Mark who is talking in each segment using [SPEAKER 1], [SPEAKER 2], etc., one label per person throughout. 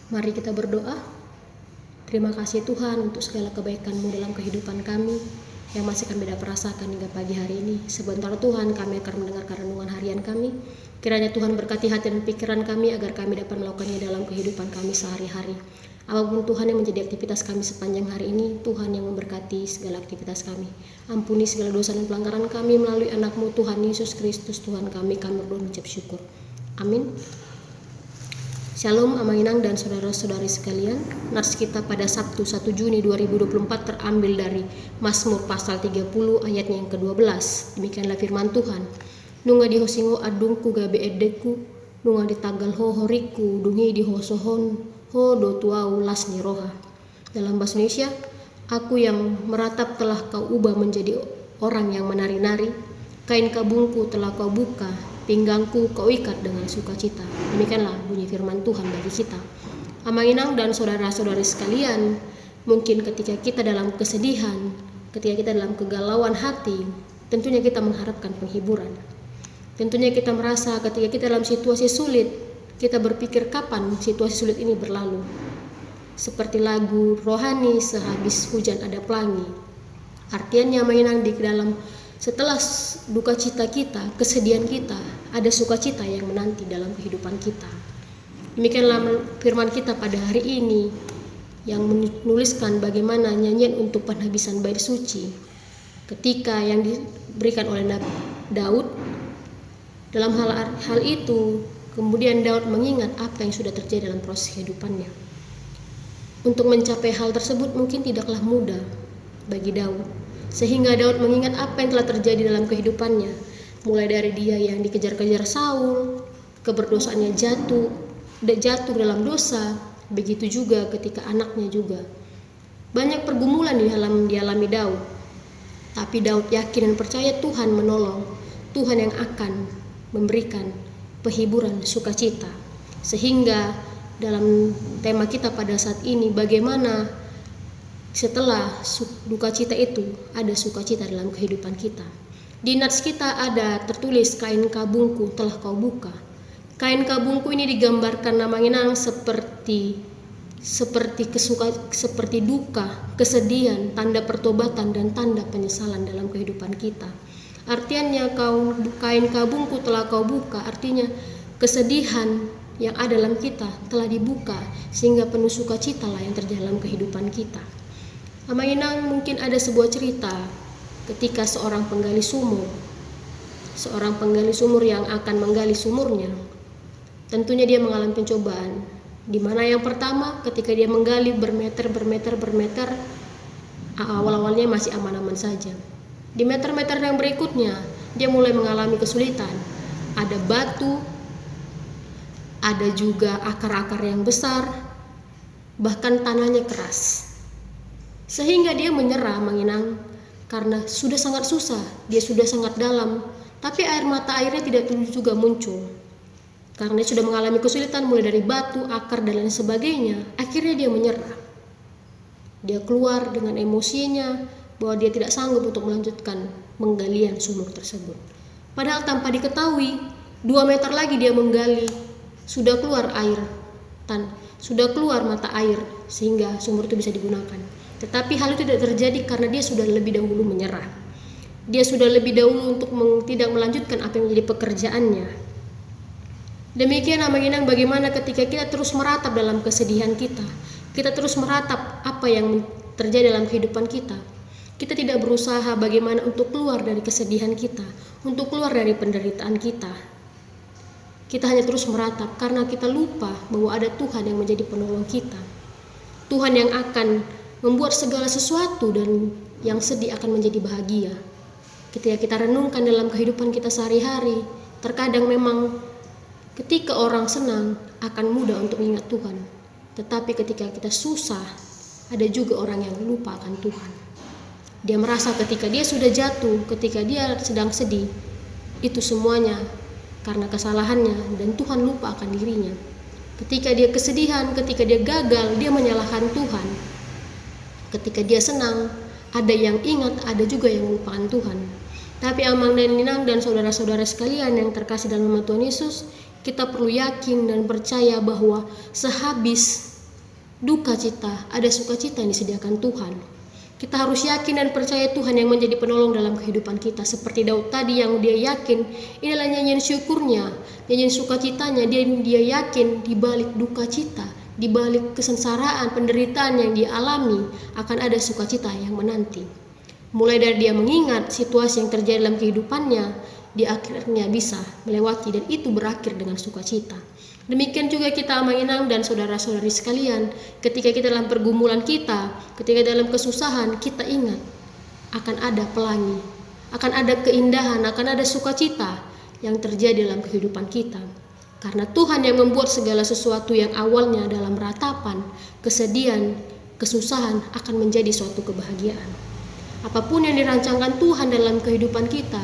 [SPEAKER 1] Mari kita berdoa. Terima kasih Tuhan untuk segala kebaikan-Mu dalam kehidupan kami yang masih kami dapat rasakan hingga pagi hari ini. Sebentar Tuhan, kami akan mendengarkan renungan harian kami. Kiranya Tuhan berkati hati dan pikiran kami agar kami dapat melakukannya dalam kehidupan kami sehari-hari. Apapun Tuhan yang menjadi aktivitas kami sepanjang hari ini, Tuhan yang memberkati segala aktivitas kami. Ampuni segala dosa dan pelanggaran kami melalui anak-Mu Tuhan Yesus Kristus Tuhan kami berdoa mengucap syukur. Amin. Shalom Amanginang dan saudara-saudari sekalian. Nats kita pada Sabtu 1 Juni 2024 terambil dari Mazmur pasal 30 ayatnya yang ke-12. Demikianlah firman Tuhan. Nunga di hosingo adungku gabe edeku, nunga di tagal ho horiku, dungi di hosohon ho do tuau lasni roha. Dalam bahasa Indonesia, aku yang meratap telah kau ubah menjadi orang yang menari-nari, kain kabungku telah kau buka, pinggangku kau ikat dengan sukacita. Demikianlah bunyi firman Tuhan bagi kita. Amanginang dan saudara-saudari sekalian, mungkin ketika kita dalam kesedihan, ketika kita dalam kegalauan hati, tentunya kita mengharapkan penghiburan. Tentunya kita merasa ketika kita dalam situasi sulit, kita berpikir kapan situasi sulit ini berlalu. Seperti lagu rohani sehabis hujan ada pelangi. Artinya Amanginang di dalam setelah duka cita kita, kesedihan kita, ada sukacita yang menanti dalam kehidupan kita. Demikianlah firman kita pada hari ini yang menuliskan bagaimana nyanyian untuk penghabisan bait suci ketika yang diberikan oleh Nabi Daud. Dalam hal itu, kemudian Daud mengingat apa yang sudah terjadi dalam proses kehidupannya. Untuk mencapai hal tersebut mungkin tidaklah mudah bagi Daud. Sehingga Daud mengingat apa yang telah terjadi dalam kehidupannya. Mulai dari dia yang dikejar-kejar Saul, keberdosaannya jatuh dalam dosa. Begitu juga ketika anaknya juga. Banyak pergumulan dialami Daud. Tapi Daud yakin dan percaya Tuhan menolong. Tuhan yang akan memberikan penghiburan sukacita. Sehingga dalam tema kita pada saat ini, bagaimana setelah duka cita itu ada sukacita dalam kehidupan kita. Di nats kita ada tertulis kain kabungku telah kau buka. Kain kabungku ini digambarkan Amanginang seperti duka, kesedihan, tanda pertobatan dan tanda penyesalan dalam kehidupan kita. Artinya kain kabungku telah kau buka, artinya kesedihan yang ada dalam kita telah dibuka sehingga penuh sukacita lah yang terjadi dalam kehidupan kita. Amanginang mungkin ada sebuah cerita ketika seorang penggali sumur yang akan menggali sumurnya, tentunya dia mengalami pencobaan. Di mana yang pertama ketika dia menggali bermeter, awal-awalnya masih aman-aman saja. Di meter-meter yang berikutnya dia mulai mengalami kesulitan. Ada batu, ada juga akar-akar yang besar, bahkan tanahnya keras. Sehingga dia menyerah Amanginang karena sudah sangat susah, dia sudah sangat dalam, tapi mata airnya tidak juga muncul. Karena dia sudah mengalami kesulitan mulai dari batu, akar dan lain sebagainya, akhirnya dia menyerah. Dia keluar dengan emosinya bahwa dia tidak sanggup untuk melanjutkan penggalian sumur tersebut. Padahal tanpa diketahui, 2 meter lagi dia menggali, sudah keluar mata air sehingga sumur itu bisa digunakan. Tetapi hal itu tidak terjadi karena dia sudah lebih dahulu menyerah. Dia sudah lebih dahulu untuk tidak melanjutkan apa yang menjadi pekerjaannya. Demikian Amanginang bagaimana ketika kita terus meratap dalam kesedihan kita. Kita terus meratap apa yang terjadi dalam kehidupan kita, kita tidak berusaha bagaimana untuk keluar dari kesedihan kita, untuk keluar dari penderitaan kita. Kita hanya terus meratap karena kita lupa bahwa ada Tuhan yang menjadi penolong kita. Tuhan yang akan membuat segala sesuatu dan yang sedih akan menjadi bahagia. Ketika kita renungkan dalam kehidupan kita sehari-hari, terkadang memang ketika orang senang akan mudah untuk mengingat Tuhan. Tetapi ketika kita susah, ada juga orang yang lupa akan Tuhan. Dia merasa ketika dia sudah jatuh, ketika dia sedang sedih, itu semuanya karena kesalahannya dan Tuhan lupa akan dirinya. Ketika dia kesedihan, ketika dia gagal, dia menyalahkan Tuhan. Ketika dia senang, ada yang ingat, ada juga yang melupakan Tuhan. Tapi Amang dan Ninang dan saudara-saudara sekalian yang terkasih dalam nama Tuhan Yesus, kita perlu yakin dan percaya bahwa sehabis duka cita, ada sukacita yang disediakan Tuhan. Kita harus yakin dan percaya Tuhan yang menjadi penolong dalam kehidupan kita. Seperti Daud tadi yang dia yakin, inilah nyanyian syukurnya, nyanyian sukacitanya. Dia yakin di balik duka cita, di balik kesengsaraan, penderitaan yang dia alami, akan ada sukacita yang menanti. Mulai dari dia mengingat situasi yang terjadi dalam kehidupannya, dia akhirnya bisa melewati dan itu berakhir dengan sukacita. Demikian juga kita Aminang dan saudara-saudari sekalian, ketika kita dalam pergumulan kita, ketika dalam kesusahan, kita ingat akan ada pelangi, akan ada keindahan, akan ada sukacita yang terjadi dalam kehidupan kita. Karena Tuhan yang membuat segala sesuatu yang awalnya dalam ratapan, kesedihan, kesusahan akan menjadi suatu kebahagiaan. Apapun yang dirancangkan Tuhan dalam kehidupan kita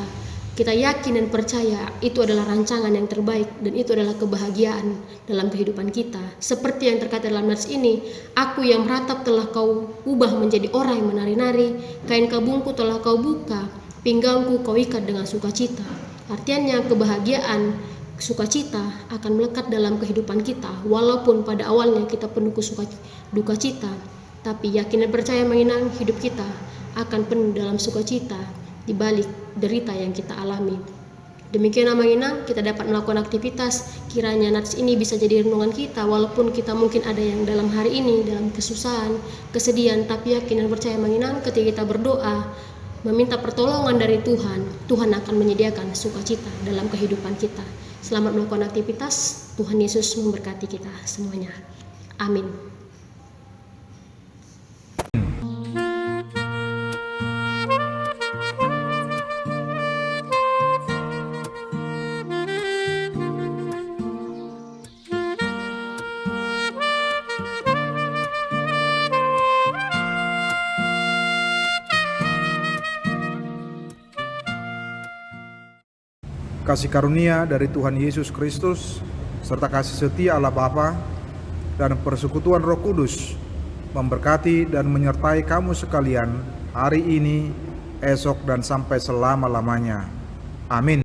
[SPEAKER 1] yakin dan percaya itu adalah rancangan yang terbaik dan itu adalah kebahagiaan dalam kehidupan kita. Seperti yang terkata dalam nats ini, aku yang meratap telah kau ubah menjadi orang yang menari-nari, kain kabungku telah kau buka, pinggangku kau ikat dengan sukacita. Artinya kebahagiaan, sukacita akan melekat dalam kehidupan kita, walaupun pada awalnya kita penuh duka cita, tapi yakin dan percaya menginang hidup kita akan penuh dalam sukacita di balik derita yang kita alami. Demikian Aminang, kita dapat melakukan aktivitas, kiranya nats ini bisa jadi renungan kita, walaupun kita mungkin ada yang dalam hari ini dalam kesusahan, kesedihan, tapi yakin dan percaya Aminang, ketika kita berdoa meminta pertolongan dari Tuhan, Tuhan akan menyediakan sukacita dalam kehidupan kita. Selamat melakukan aktivitas, Tuhan Yesus memberkati kita semuanya. Amin.
[SPEAKER 2] Kasih karunia dari Tuhan Yesus Kristus serta kasih setia Allah Bapa dan persekutuan Roh Kudus memberkati dan menyertai kamu sekalian hari ini, esok dan sampai selama-lamanya. Amin.